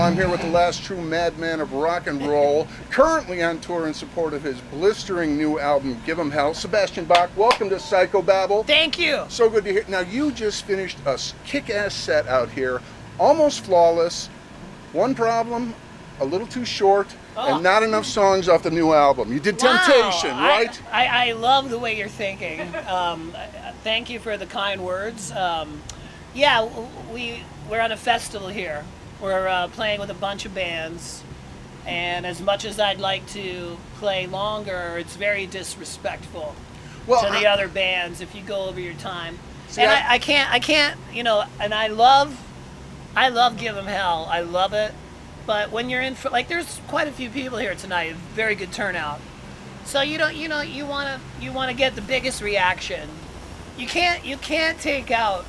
I'm here with the last true madman of rock and roll, currently on tour in support of his blistering new album, Give 'Em Hell. Sebastian Bach, welcome to Psychobabble. Thank you. So good to hear. Now, you just finished a kick-ass set out here, almost flawless. One problem, a little too short, and not enough songs off the new album. You did Temptation, right? I love the way you're thinking. Thank you for the kind words. Yeah, we're on a festival here. We're playing with a bunch of bands, and as much as I'd like to play longer, it's very disrespectful to the other bands if you go over your time. And I can't, you know. And I love Give 'Em Hell. I love it. But when you're in, like, there's quite a few people here tonight. Very good turnout. So you want to get the biggest reaction. You can't take out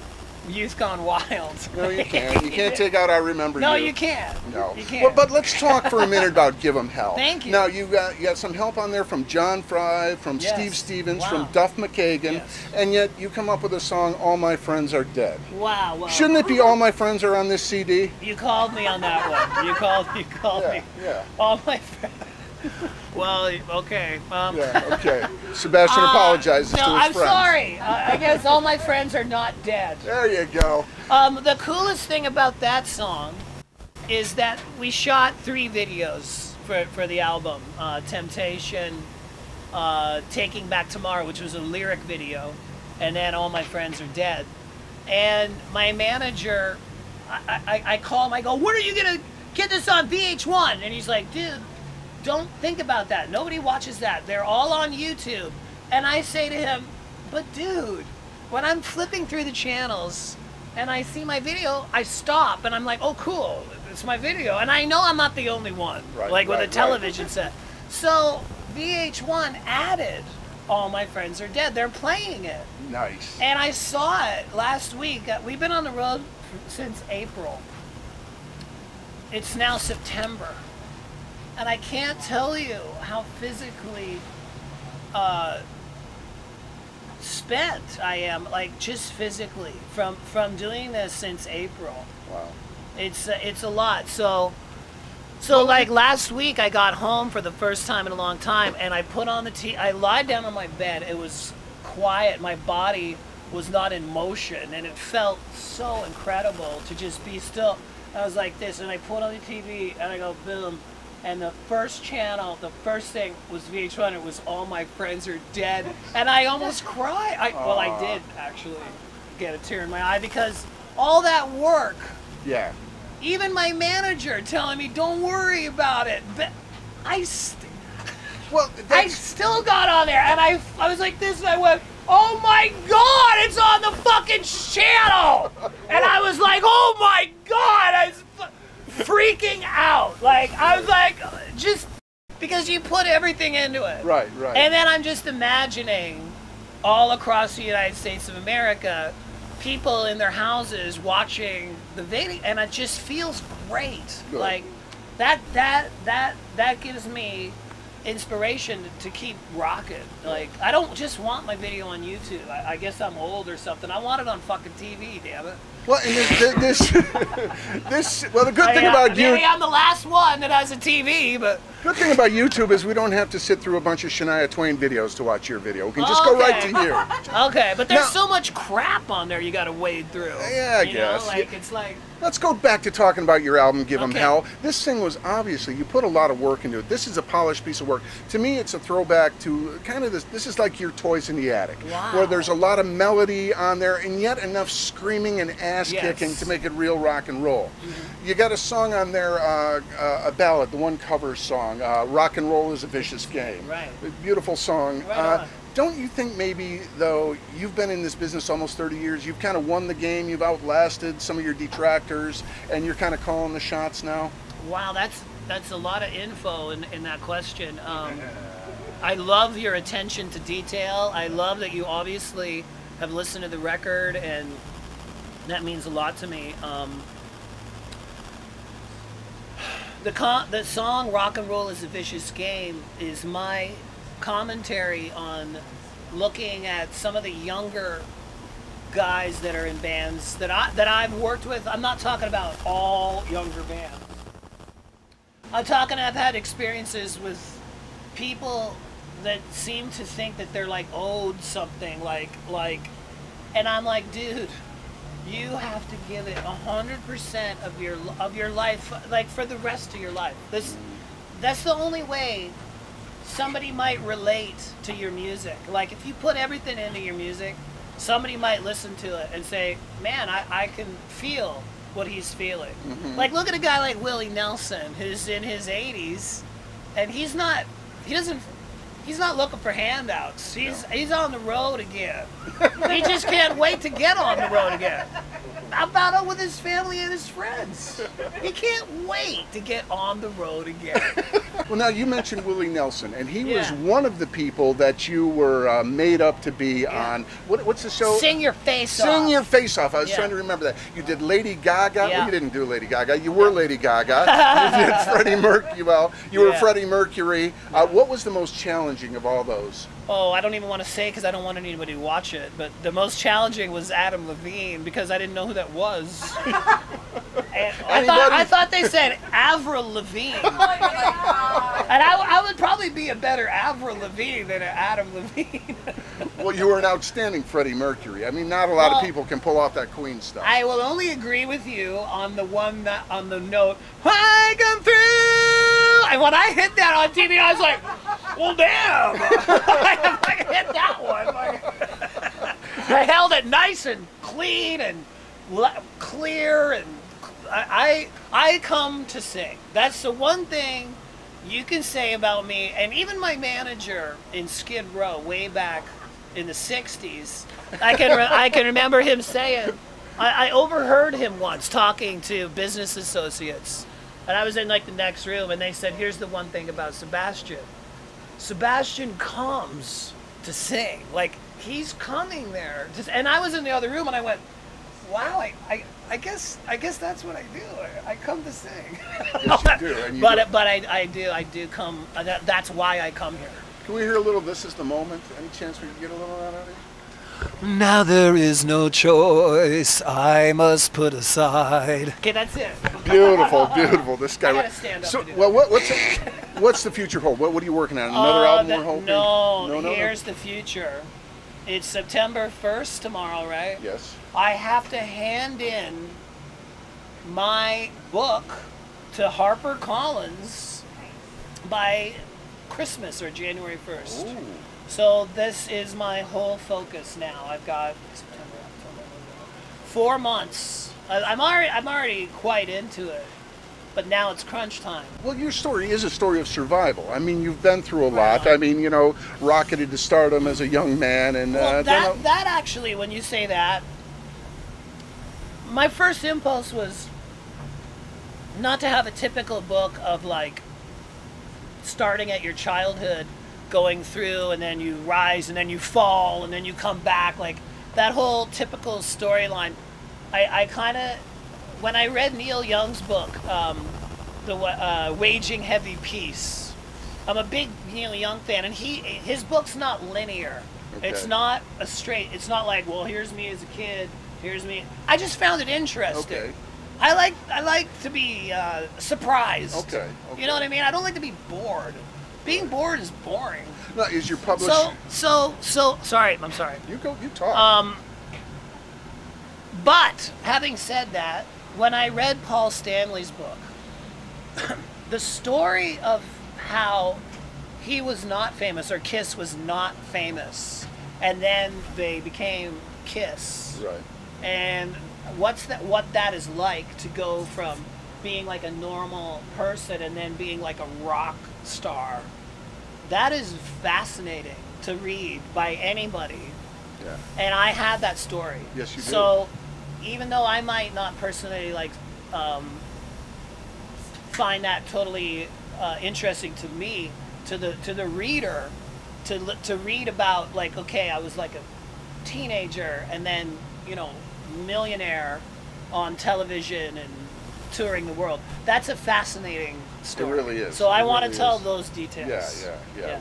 Youth Gone Wild. No, you can't. You can't take out I Remember You. No, you can't. No. You can't. Well, but let's talk for a minute about Give 'Em Hell. Thank you. Now, you got some help on there from John Fry, from Steve Stevens, from Duff McKagan, and yet you come up with a song, All My Friends Are Dead. Wow. Shouldn't it be All My Friends Are on this CD? You called me on that one. You called me. Yeah. All my friends. Well, okay. Okay. Sebastian apologizes to his friends. No, I'm sorry. I guess All My Friends Are Not Dead. There you go. The coolest thing about that song is that we shot 3 videos for the album. Temptation, Taking Back Tomorrow, which was a lyric video, and then All My Friends Are Dead. And my manager, I call him, I go, when are you going to get this on VH1? And he's like, dude, don't think about that. Nobody watches that. They're all on YouTube. And I say to him, but dude, when I'm flipping through the channels and I see my video, I stop and I'm like, oh cool, it's my video. And I know I'm not the only one, with a television set. So VH1 added All My Friends Are Dead. They're playing it. Nice. And I saw it last week. We've been on the road since April. It's now September. And I can't tell you how physically spent I am, like just physically, from doing this since April. Wow. It's a lot. So like last week I got home for the first time in a long time, and I put on the TV. I lied down on my bed. It was quiet. My body was not in motion, and it felt so incredible to just be still. I was like this, and I put on the TV, and I go boom. And the first channel, the first thing was VH1. It was All My Friends Are Dead. And I almost cried. Well, I did actually get a tear in my eye because all that work. Yeah. Even my manager telling me, don't worry about it. But I still got on there. And I was like this, and I went, oh my God, it's on the fucking channel. And I was like, oh my God. I was freaking out. Like, I was like, just because you put everything into it. Right. And then I'm just imagining all across the United States of America, people in their houses watching the video, and it just feels great. Good. Like that gives me inspiration to keep rocking. Like, I don't just want my video on YouTube. I guess I'm old or something. I want it on fucking TV, damn it. Well, and well, the good thing about you, maybe I'm the last one that has a TV, but good thing about YouTube is we don't have to sit through a bunch of Shania Twain videos to watch your video. We can just go right to you. Okay, but there's so much crap on there you got to wade through. Yeah, I guess. It's like. Let's go back to talking about your album, Give 'Em Hell. This thing was obviously, you put a lot of work into it. This is a polished piece of work. To me, it's a throwback to kind of this is like your Toys in the Attic, where there's a lot of melody on there and yet enough screaming and ass kicking to make it real rock and roll. You got a song on there, a ballad, the one cover song, Rock and Roll is a Vicious Game. Right. A beautiful song. Right Don't you think maybe, though, you've been in this business almost 30 years, you've kind of won the game, you've outlasted some of your detractors, and you're kind of calling the shots now? Wow, that's a lot of info in that question. I love your attention to detail. I love that you obviously have listened to the record, and that means a lot to me. The song Rock and Roll is a Vicious Game is my commentary on looking at some of the younger guys that are in bands that I've worked with. I'm not talking about all younger bands, I'm talking. I've had experiences with people that seem to think that they're like owed something, and I'm like, dude, you have to give it 100% of your life, like for the rest of your life. That's the only way somebody might relate to your music. Like if you put everything into your music, somebody might listen to it and say, man, I can feel what he's feeling. Mm-hmm. Like look at a guy like Willie Nelson, who's in his 80s, and he's not looking for handouts. He's on the road again. He just can't wait to get on the road again. About it with his family and his friends. He can't wait to get on the road again. Well, now you mentioned Willie Nelson, and he was one of the people that you were made up to be on. What's the show? Sing Your Face Off. Sing Your Face Off. I was trying to remember that. You did Lady Gaga. Yeah. Well, you didn't do Lady Gaga. You were Lady Gaga. You did Freddie Mercury. Well, you were Freddie Mercury. What was the most challenging of all those? Oh, I don't even want to say because I don't want anybody to watch it. But the most challenging was Adam Levine because I didn't know who that was. And I thought they said Avril Lavigne. And I would probably be a better Avril Lavigne than an Adam Levine. Well, you were an outstanding Freddie Mercury. I mean, not a lot of people can pull off that Queen stuff. I will only agree with you on the note, I come through. And when I hit that on TV, I was like, well, damn. I hit that one. I held it nice and clean and clear, and I come to sing. That's the one thing you can say about me. And even my manager in Skid Row way back in the 60s, I can remember him saying, I overheard him once talking to business associates, and I was in like the next room, and they said, here's the one thing about Sebastian. Sebastian comes to sing. Like, he's coming there. And I was in the other room, and I went, wow, I guess that's what I do. I come to sing. Yes, you do. And I do come. That's why I come here. Can we hear a little This Is the Moment? Any chance we can get a little out of it? Now there is no choice I must put aside. Okay, that's it. Beautiful, beautiful. This guy. I gotta stand up. So, well, what's the future hold? What are you working on? Another album we're hoping? No. Here's the future. It's September 1st tomorrow, right? Yes. I have to hand in my book to HarperCollins by Christmas or January 1st. Ooh. So this is my whole focus now. I've got September, October, 4 months. I'm already quite into it, but now it's crunch time. Well, your story is a story of survival. I mean, you've been through a lot. I mean, rocketed to stardom as a young man, and that actually, when you say that, my first impulse was not to have a typical book of like starting at your childhood, going through, and then you rise, and then you fall, and then you come back, like that whole typical storyline. I kind of, when I read Neil Young's book, the Waging Heavy Peace, I'm a big Neil Young fan, and his book's not linear. Okay. It's not a straight. It's not like, well, here's me as a kid, here's me. I just found it interesting. Okay. I like to be surprised. Okay. You know what I mean? I don't like to be bored. Being bored is boring. No, is your publisher? So sorry. I'm sorry. You talk. But having said that, when I read Paul Stanley's book, the story of how he was not famous, or Kiss was not famous, and then they became Kiss. Right. And what that is like to go from being like a normal person and then being like a rock star. That is fascinating to read by anybody. Yeah. And I had that story. Yes, you do. So even though I might not personally like find that totally interesting to me, to the reader, to read about like, okay, I was like a teenager and then millionaire on television and touring the world. That's a fascinating story. It really is. So I want to tell those details. Yeah.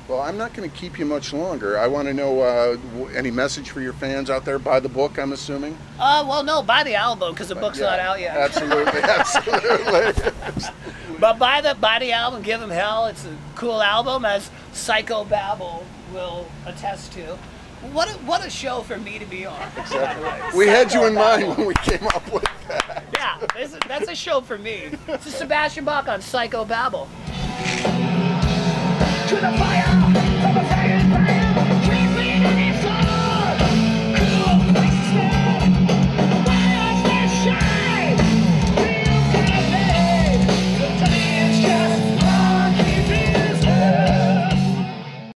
Well, I'm not going to keep you much longer. I want to know any message for your fans out there. Buy the book, I'm assuming? Well, no, buy the album because the book's not out yet. Absolutely, absolutely. But buy the album, Give 'Em Hell. It's a cool album, as Psycho Babble will attest to. What a show for me to be on. Exactly. We had you in mind when we came up with that. Yeah, that's a show for me. This is Sebastian Bach on Psycho Babble. To the fire!